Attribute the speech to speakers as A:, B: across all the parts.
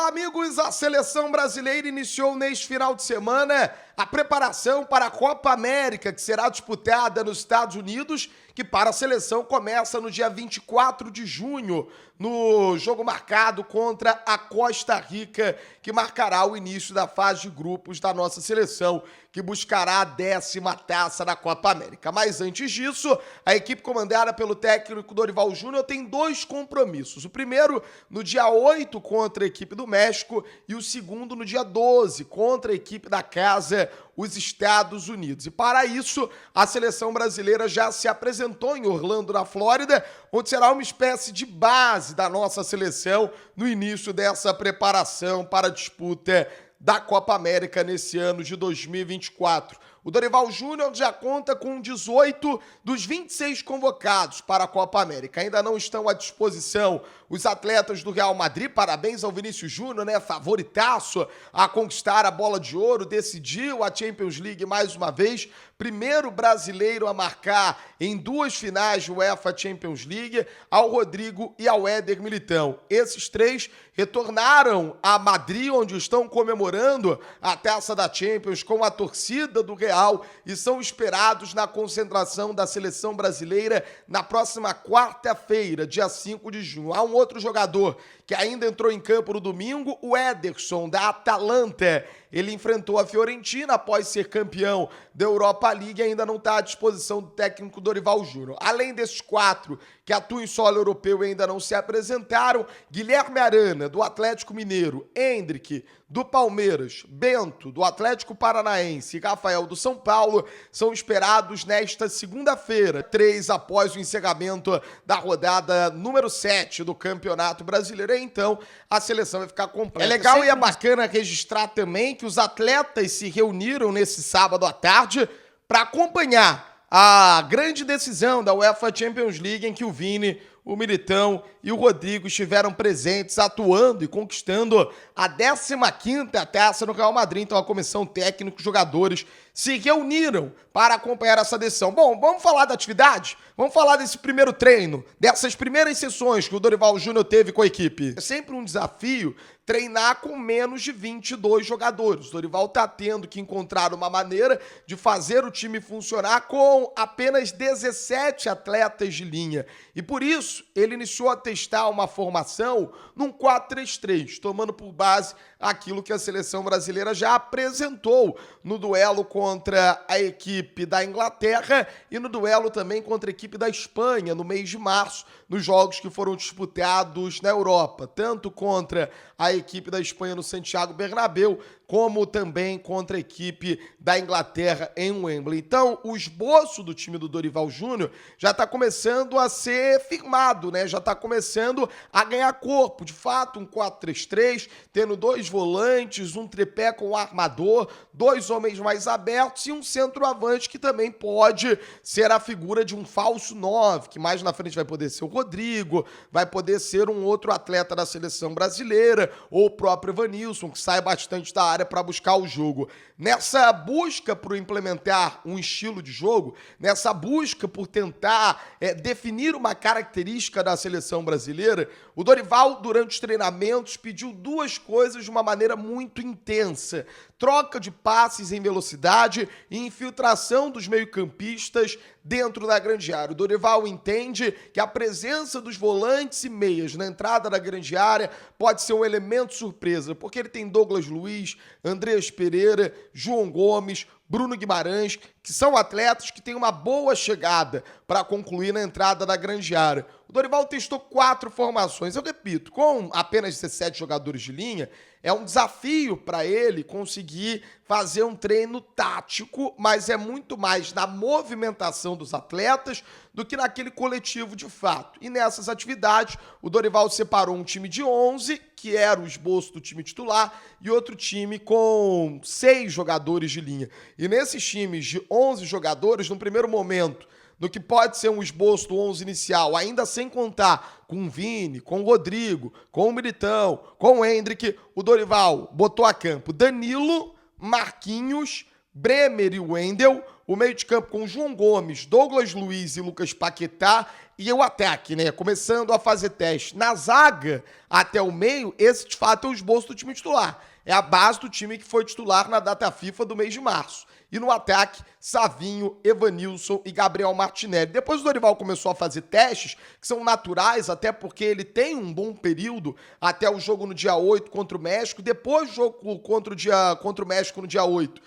A: Olá, amigos! A seleção brasileira iniciou neste final de semana a preparação para a Copa América, que será disputada nos Estados Unidos, que para a seleção começa no dia 24 de junho, no jogo marcado contra a Costa Rica, que marcará o início da fase de grupos da nossa seleção, que buscará a 10ª taça da Copa América. Mas antes disso, a equipe comandada pelo técnico Dorival Júnior tem dois compromissos. O primeiro no dia 8 contra a equipe do México e o segundo no dia 12 contra a equipe da casa, os Estados Unidos. E para isso, a seleção brasileira já se apresentou em Orlando, na Flórida, onde será uma espécie de base da nossa seleção no início dessa preparação para a disputa da Copa América nesse ano de 2024. O Dorival Júnior já conta com 18 dos 26 convocados para a Copa América. Ainda não estão à disposição os atletas do Real Madrid. Parabéns ao Vinícius Júnior, né? Favoritaço a conquistar a bola de ouro. Decidiu a Champions League mais uma vez. Primeiro brasileiro a marcar em duas finais de UEFA Champions League, ao Rodrigo e ao Éder Militão. Esses três retornaram a Madrid, onde estão comemorando a Taça da Champions com a torcida do Real e são esperados na concentração da seleção brasileira na próxima quarta-feira, dia 5 de junho. Há um outro jogador que ainda entrou em campo no domingo, o Ederson, da Atalanta. Ele enfrentou a Fiorentina após ser campeão da Europa League e ainda não está à disposição do técnico Dorival Júnior. Além desses quatro que atuam em solo europeu e ainda não se apresentaram, Guilherme Arana, do Atlético Mineiro, Endrick, do Palmeiras, Bento, do Atlético Paranaense e Rafael, do São Paulo, são esperados nesta segunda-feira, 3 após o encerramento da rodada número 7 do Campeonato Brasileiro. Então, a seleção vai ficar completa. É legal e é bacana registrar também que os atletas se reuniram nesse sábado à tarde para acompanhar a grande decisão da UEFA Champions League, em que o Vini, o Militão e o Rodrigo estiveram presentes, atuando e conquistando a 15ª taça no Real Madrid. Então a comissão técnica e jogadores se reuniram para acompanhar essa decisão. Bom, vamos falar da atividade? Vamos falar desse primeiro treino, dessas primeiras sessões que o Dorival Júnior teve com a equipe. É sempre um desafio treinar com menos de 22 jogadores. O Dorival está tendo que encontrar uma maneira de fazer o time funcionar com apenas 17 atletas de linha. E por isso, ele iniciou a testar uma formação num 4-3-3, tomando por base aquilo que a seleção brasileira já apresentou no duelo contra a equipe da Inglaterra e no duelo também contra a equipe da Espanha no mês de março, nos jogos que foram disputados na Europa, tanto contra a equipe da Espanha no Santiago Bernabéu, como também contra a equipe da Inglaterra em Wembley. Então, o esboço do time do Dorival Júnior já está começando a ser firmado, né? Já está começando a ganhar corpo. De fato, um 4-3-3, tendo dois volantes, um tripé com o armador, dois homens mais abertos e um centroavante que também pode ser a figura de um falso 9, que mais na frente vai poder ser o Rodrigo, vai poder ser um outro atleta da seleção brasileira, ou o próprio Evanilson, que sai bastante da área para buscar o jogo. Nessa busca por implementar um estilo de jogo, nessa busca por tentar definir uma característica da seleção brasileira, o Dorival, durante os treinamentos, pediu duas coisas de uma maneira muito intensa: troca de passes em velocidade e infiltração dos meio-campistas dentro da grande área. O Dorival entende que a presença dos volantes e meias na entrada da grande área pode ser um elemento surpresa, porque ele tem Douglas Luiz, Andreas Pereira, João Gomes, Bruno Guimarães, que são atletas que têm uma boa chegada para concluir na entrada da grande área. O Dorival testou 4 formações. Eu repito, com apenas 17 jogadores de linha, é um desafio para ele conseguir fazer um treino tático, mas é muito mais na movimentação dos atletas do que naquele coletivo de fato. E nessas atividades, o Dorival separou um time de 11, que era o esboço do time titular, e outro time com 6 jogadores de linha. E nesses times de 11 jogadores, no primeiro momento, no que pode ser um esboço do 11 inicial, ainda sem contar com o Vini, com o Rodrigo, com o Militão, com o Endrick, o Dorival botou a campo Danilo, Marquinhos, Bremer e Wendel, o meio de campo com João Gomes, Douglas Luiz e Lucas Paquetá, e o ataque, né? Começando a fazer teste na zaga até o meio, esse de fato é o esboço do time titular. É a base do time que foi titular na data FIFA do mês de março. E no ataque, Savinho, Evanilson e Gabriel Martinelli. Depois o Dorival começou a fazer testes, que são naturais, até porque ele tem um bom período até o jogo no dia 8 contra o México. Depois do jogo contra o México no dia 8.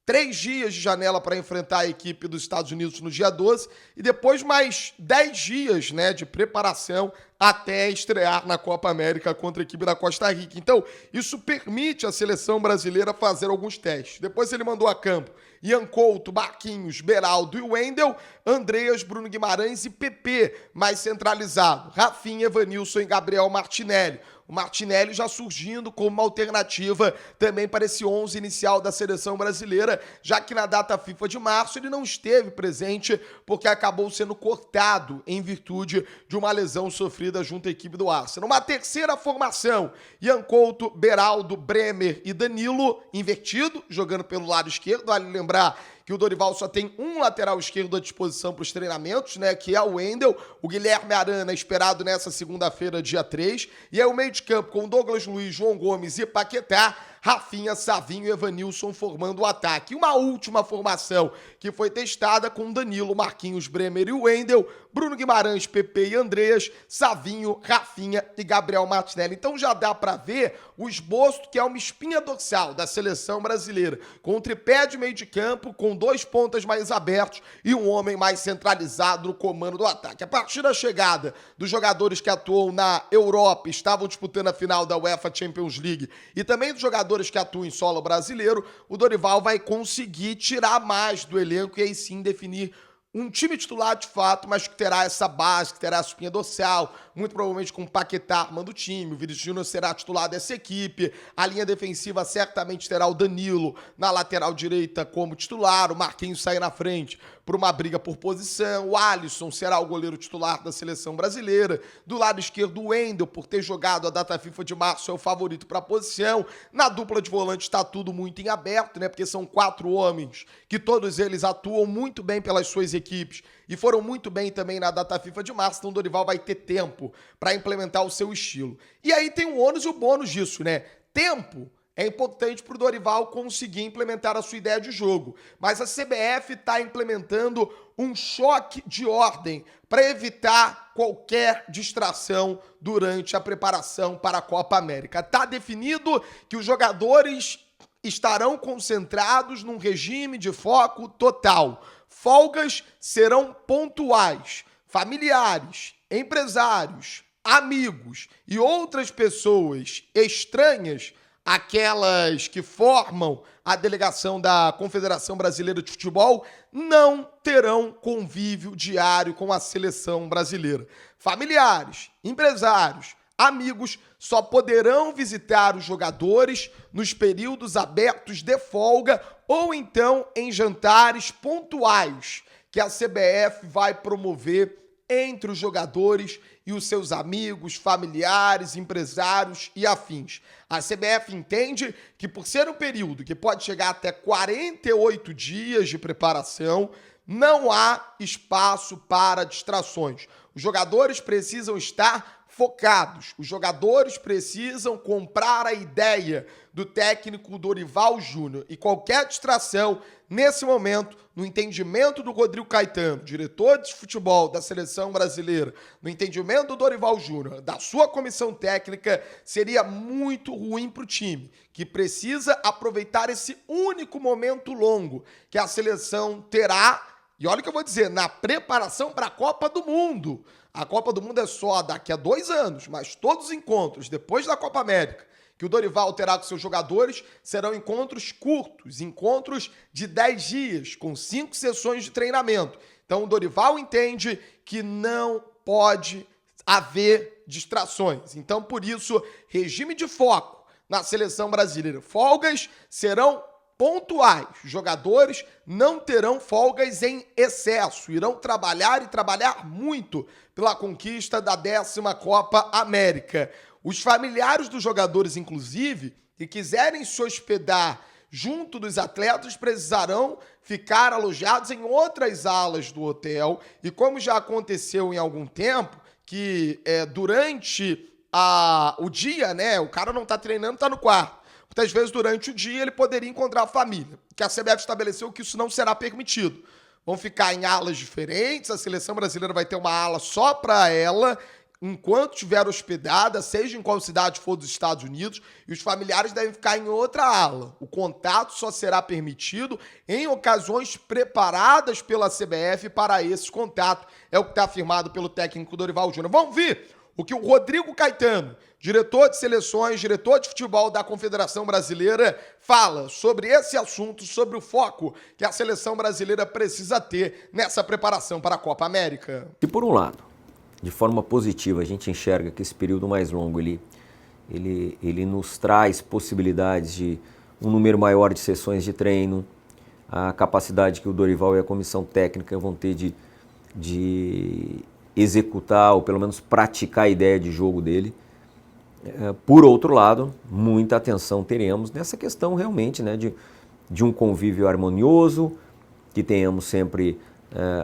A: 3 dias de janela para enfrentar a equipe dos Estados Unidos no dia 12 e depois mais 10 dias, né, de preparação até estrear na Copa América contra a equipe da Costa Rica. Então, isso permite à seleção brasileira fazer alguns testes. Depois ele mandou a campo Ian Couto, Marquinhos, Beraldo e Wendel, Andreas, Bruno Guimarães e PP, mais centralizado, Rafinha, Evanilson e Gabriel Martinelli. O Martinelli já surgindo como uma alternativa também para esse 11 inicial da seleção brasileira, já que na data FIFA de março ele não esteve presente porque acabou sendo cortado em virtude de uma lesão sofrida junto à equipe do Arsenal. Uma terceira formação, Ian Couto, Beraldo, Bremer e Danilo, invertido, jogando pelo lado esquerdo. Vale lembrar que o Dorival só tem um lateral esquerdo à disposição para os treinamentos, né, que é o Wendel, o Guilherme Arana esperado nessa segunda-feira, dia 3, e aí o meio de campo com Douglas Luiz, João Gomes e Paquetá, Rafinha, Savinho e Evanilson formando o ataque. E uma última formação que foi testada com Danilo, Marquinhos, Bremer e Wendel, Bruno Guimarães, PP e Andreas, Savinho, Rafinha e Gabriel Martinelli. Então já dá para ver o esboço que é uma espinha dorsal da seleção brasileira, com um tripé de meio de campo, com 2 pontas mais abertos e um homem mais centralizado no comando do ataque. A partir da chegada dos jogadores que atuam na Europa, estavam disputando a final da UEFA Champions League, e também dos jogadores que atuam em solo brasileiro, o Dorival vai conseguir tirar mais do elenco e aí sim definir um time titular de fato, mas que terá essa base, que terá essa espinha dorsal, muito provavelmente com o Paquetá armando o time, o Vinícius Júnior será titular dessa equipe, a linha defensiva certamente terá o Danilo na lateral direita como titular, o Marquinhos sai na frente por uma briga por posição, o Alisson será o goleiro titular da seleção brasileira, do lado esquerdo o Wendel, por ter jogado a data FIFA de março, é o favorito para a posição, na dupla de volante está tudo muito em aberto, né, porque são 4 homens que todos eles atuam muito bem pelas suas equipes e foram muito bem também na data FIFA de março, então o Dorival vai ter tempo para implementar o seu estilo. E aí tem o ônus e o bônus disso, né? Tempo é importante para o Dorival conseguir implementar a sua ideia de jogo, mas a CBF está implementando um choque de ordem para evitar qualquer distração durante a preparação para a Copa América. Está definido que os jogadores estarão concentrados num regime de foco total. Folgas serão pontuais. Familiares, empresários, amigos e outras pessoas estranhas, aquelas que formam a delegação da Confederação Brasileira de Futebol, não terão convívio diário com a seleção brasileira. Familiares, empresários, amigos só poderão visitar os jogadores nos períodos abertos de folga ou então em jantares pontuais que a CBF vai promover entre os jogadores e os seus amigos, familiares, empresários e afins. A CBF entende que por ser um período que pode chegar até 48 dias de preparação, não há espaço para distrações. Os jogadores precisam estar focados. Os jogadores precisam comprar a ideia do técnico Dorival Júnior. E qualquer distração, nesse momento, no entendimento do Rodrigo Caetano, diretor de futebol da seleção brasileira, no entendimento do Dorival Júnior, da sua comissão técnica, seria muito ruim para o time, que precisa aproveitar esse único momento longo que a seleção terá. E olha o que eu vou dizer, na preparação para a Copa do Mundo. A Copa do Mundo é só daqui a 2 anos, mas todos os encontros depois da Copa América que o Dorival terá com seus jogadores serão encontros curtos, encontros de 10 dias, com 5 sessões de treinamento. Então o Dorival entende que não pode haver distrações. Então, por isso, regime de foco na seleção brasileira. Folgas serão pontuais. Os jogadores não terão folgas em excesso. Irão trabalhar e trabalhar muito pela conquista da 10ª Copa América. Os familiares dos jogadores, inclusive, que quiserem se hospedar junto dos atletas, precisarão ficar alojados em outras alas do hotel. E como já aconteceu em algum tempo, que durante o dia, né, o cara não tá treinando, tá no quarto. Muitas vezes, durante o dia, ele poderia encontrar a família. Que a CBF estabeleceu que isso não será permitido. Vão ficar em alas diferentes, a seleção brasileira vai ter uma ala só para ela, enquanto estiver hospedada, seja em qual cidade for dos Estados Unidos, e os familiares devem ficar em outra ala. O contato só será permitido em ocasiões preparadas pela CBF para esse contato. É o que está afirmado pelo técnico Dorival Júnior. Vamos ver o que o Rodrigo Caetano, diretor de seleções, diretor de futebol da Confederação Brasileira, fala sobre esse assunto, sobre o foco que a seleção brasileira precisa ter nessa preparação para a Copa América.
B: E por um lado, de forma positiva, a gente enxerga que esse período mais longo ele nos traz possibilidades de um número maior de sessões de treino, a capacidade que o Dorival e a comissão técnica vão ter de executar ou pelo menos praticar a ideia de jogo dele. Por outro lado, muita atenção teremos nessa questão realmente, né, de um convívio harmonioso, que tenhamos sempre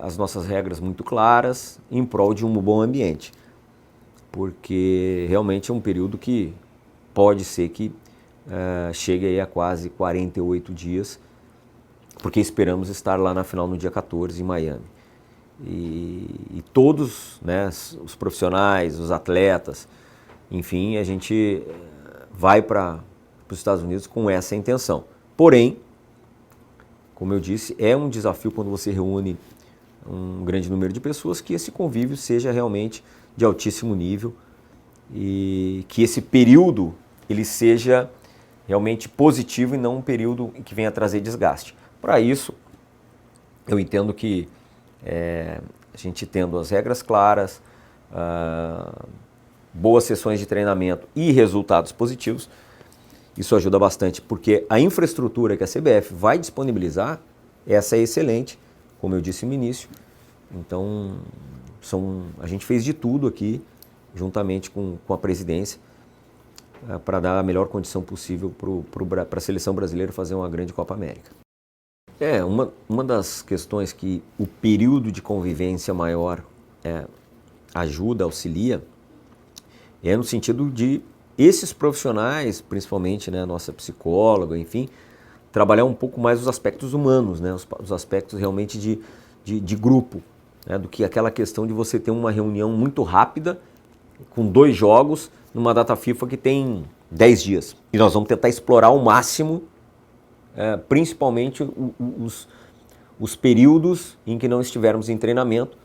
B: as nossas regras muito claras em prol de um bom ambiente, porque realmente é um período que pode ser que chegue aí a quase 48 dias, porque esperamos estar lá na final no dia 14 em Miami. E todos, né, os profissionais, os atletas, enfim, a gente vai para os Estados Unidos com essa intenção. Porém, como eu disse, é um desafio quando você reúne um grande número de pessoas, que esse convívio seja realmente de altíssimo nível e que esse período ele seja realmente positivo e não um período que venha trazer desgaste. Para isso, eu entendo que a gente tendo as regras claras, boas sessões de treinamento e resultados positivos, isso ajuda bastante, porque a infraestrutura que a CBF vai disponibilizar, essa é excelente, como eu disse no início. Então, a gente fez de tudo aqui, juntamente com a presidência, para dar a melhor condição possível para a seleção brasileira fazer uma grande Copa América. Uma das questões que o período de convivência maior ajuda, auxilia, é no sentido de esses profissionais, principalmente, né, nossa psicóloga, enfim, trabalhar um pouco mais os aspectos humanos, né, os aspectos realmente de grupo, né, do que aquela questão de você ter uma reunião muito rápida, com 2 jogos, numa data FIFA que tem 10 dias. E nós vamos tentar explorar ao máximo, principalmente os períodos em que não estivermos em treinamento,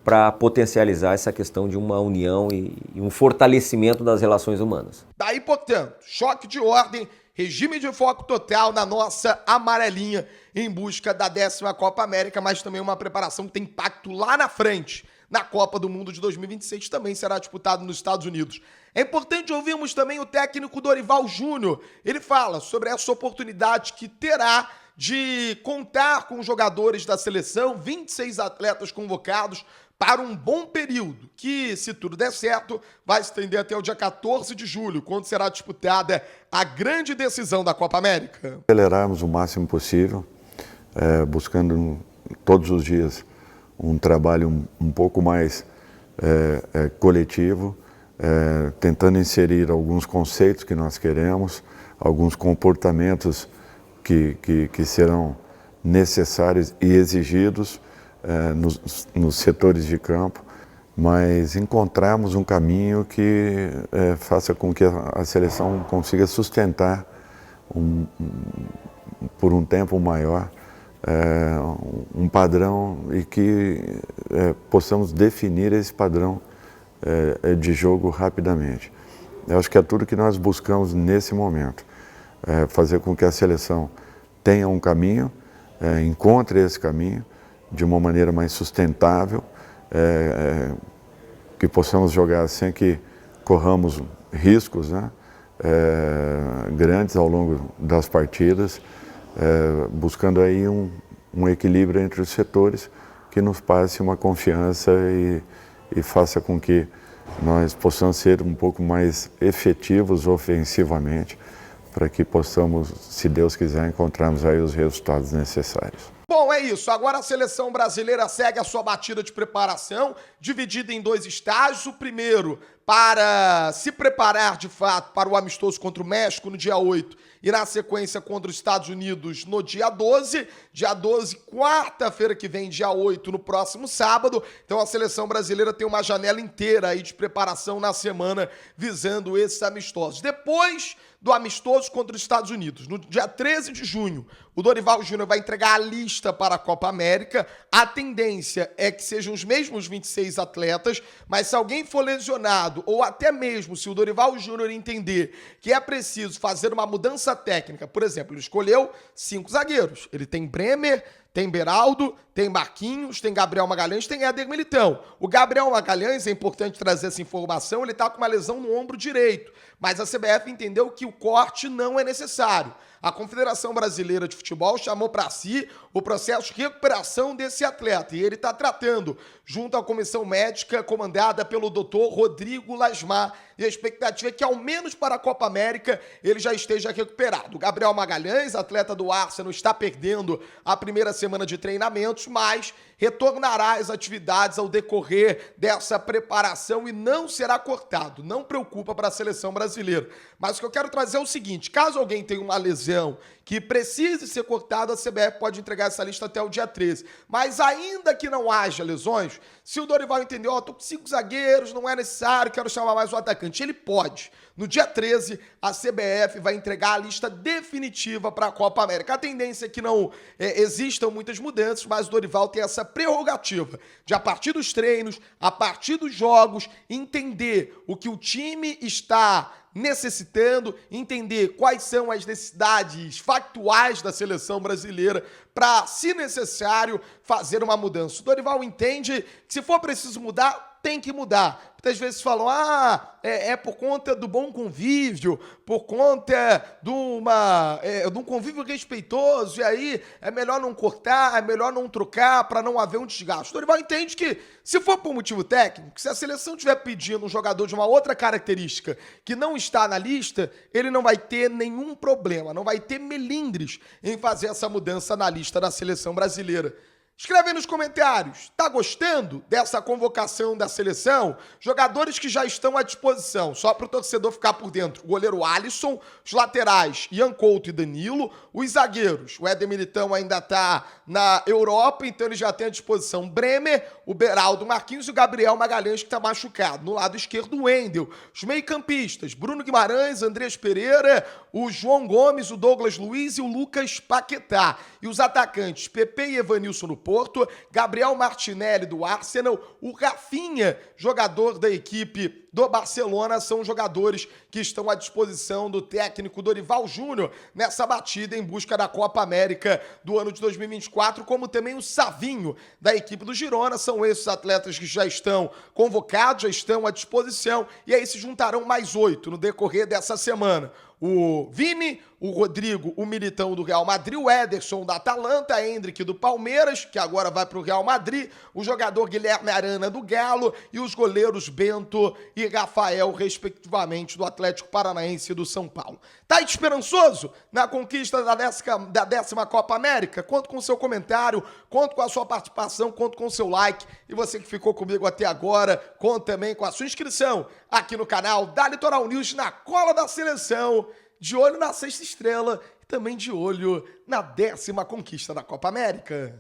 B: para potencializar essa questão de uma união e um fortalecimento das relações humanas.
A: Daí, portanto, choque de ordem, regime de foco total na nossa amarelinha em busca da 10ª Copa América, mas também uma preparação que tem impacto lá na frente. Na Copa do Mundo de 2026 também será disputado nos Estados Unidos. É importante ouvirmos também o técnico Dorival Júnior. Ele fala sobre essa oportunidade que terá de contar com os jogadores da seleção, 26 atletas convocados para um bom período, que, se tudo der certo, vai se estender até o dia 14 de julho, quando será disputada a grande decisão da Copa América.
C: Acelerarmos o máximo possível, buscando todos os dias um trabalho um pouco mais coletivo, tentando inserir alguns conceitos que nós queremos, alguns comportamentos que serão necessários e exigidos nos setores de campo, mas encontrarmos um caminho que faça com que a seleção consiga sustentar por um tempo maior um padrão e que possamos definir esse padrão de jogo rapidamente. Eu acho que é tudo que nós buscamos nesse momento, fazer com que a seleção tenha um caminho, encontre esse caminho de uma maneira mais sustentável, que possamos jogar sem que corramos riscos, né, grandes ao longo das partidas, buscando aí um equilíbrio entre os setores que nos passe uma confiança e faça com que nós possamos ser um pouco mais efetivos ofensivamente para que possamos, se Deus quiser, encontrarmos aí os resultados necessários.
A: Bom, é isso. Agora a seleção brasileira segue a sua batida de preparação, dividida em 2 estágios. O primeiro, para se preparar de fato para o amistoso contra o México no dia 8 e na sequência contra os Estados Unidos no dia 12. Dia 12, quarta-feira que vem, dia 8, no próximo sábado. Então a seleção brasileira tem uma janela inteira aí de preparação na semana visando esses amistosos. Depois do amistoso contra os Estados Unidos, no dia 13 de junho, o Dorival Júnior vai entregar a lista para a Copa América. A tendência é que sejam os mesmos 26 atletas, mas se alguém for lesionado, ou até mesmo se o Dorival Júnior entender que é preciso fazer uma mudança técnica, por exemplo, ele escolheu 5 zagueiros. Ele tem Bremer, tem Beraldo, tem Marquinhos, tem Gabriel Magalhães, tem Éder Militão. O Gabriel Magalhães, é importante trazer essa informação, ele está com uma lesão no ombro direito, mas a CBF entendeu que o corte não é necessário. A Confederação Brasileira de Futebol chamou para si o processo de recuperação desse atleta e ele está tratando junto à comissão médica comandada pelo Dr. Rodrigo Lasmar, e a expectativa é que ao menos para a Copa América ele já esteja recuperado. O Gabriel Magalhães, atleta do Arsenal, está perdendo a primeira semana de treinamentos, mas retornará às atividades ao decorrer dessa preparação e não será cortado. Não preocupa para a seleção brasileira. Mas o que eu quero trazer é o seguinte: caso alguém tenha uma lesão que precise ser cortado, a CBF pode entregar essa lista até o dia 13. Mas ainda que não haja lesões, se o Dorival entender, tô com 5 zagueiros, não é necessário, quero chamar mais um atacante, ele pode. No dia 13, a CBF vai entregar a lista definitiva para a Copa América. A tendência é que não existam muitas mudanças, mas o Dorival tem essa prerrogativa de, a partir dos treinos, a partir dos jogos, entender o que o time está necessitando, entender quais são as necessidades factuais da seleção brasileira para, se necessário, fazer uma mudança. O Dorival entende que, se for preciso mudar, tem que mudar. Muitas vezes falam, é por conta do bom convívio, por conta de um convívio respeitoso, e aí é melhor não cortar, é melhor não trocar para não haver um desgaste. O Dorival entende que, se for por motivo técnico, se a seleção estiver pedindo um jogador de uma outra característica que não está na lista, ele não vai ter nenhum problema, não vai ter melindres em fazer essa mudança na lista da seleção brasileira. Escreve aí nos comentários, tá gostando dessa convocação da seleção? Jogadores que já estão à disposição, só para o torcedor ficar por dentro. O goleiro Alisson, os laterais Ian Couto e Danilo, os zagueiros, o Éder Militão ainda tá na Europa, então ele já tem à disposição Bremer, o Beraldo, Marquinhos e o Gabriel Magalhães, que tá machucado. No lado esquerdo, o Wendel. Os meio-campistas, Bruno Guimarães, Andrés Pereira, o João Gomes, o Douglas Luiz e o Lucas Paquetá. E os atacantes, Pepe e Evanilson no Porto, Gabriel Martinelli do Arsenal, o Rafinha, jogador da equipe do Barcelona, são jogadores que estão à disposição do técnico Dorival Júnior nessa batida em busca da Copa América do ano de 2024, como também o Savinho da equipe do Girona. São esses atletas que já estão convocados, já estão à disposição, e aí se juntarão mais 8 no decorrer dessa semana. O Vini, o Rodrigo, o Militão do Real Madrid, o Ederson da Atalanta, Endrick do Palmeiras, que agora vai para o Real Madrid, o jogador Guilherme Arana do Galo e os goleiros Bento e Rafael, respectivamente, do Atlético Paranaense e do São Paulo. Tá esperançoso na conquista da 10ª Copa América? Conto com o seu comentário, conto com a sua participação, conto com o seu like, e você que ficou comigo até agora, conto também com a sua inscrição aqui no canal da Litoral News, na cola da seleção, de olho na 6ª estrela e também de olho na 10ª conquista da Copa América.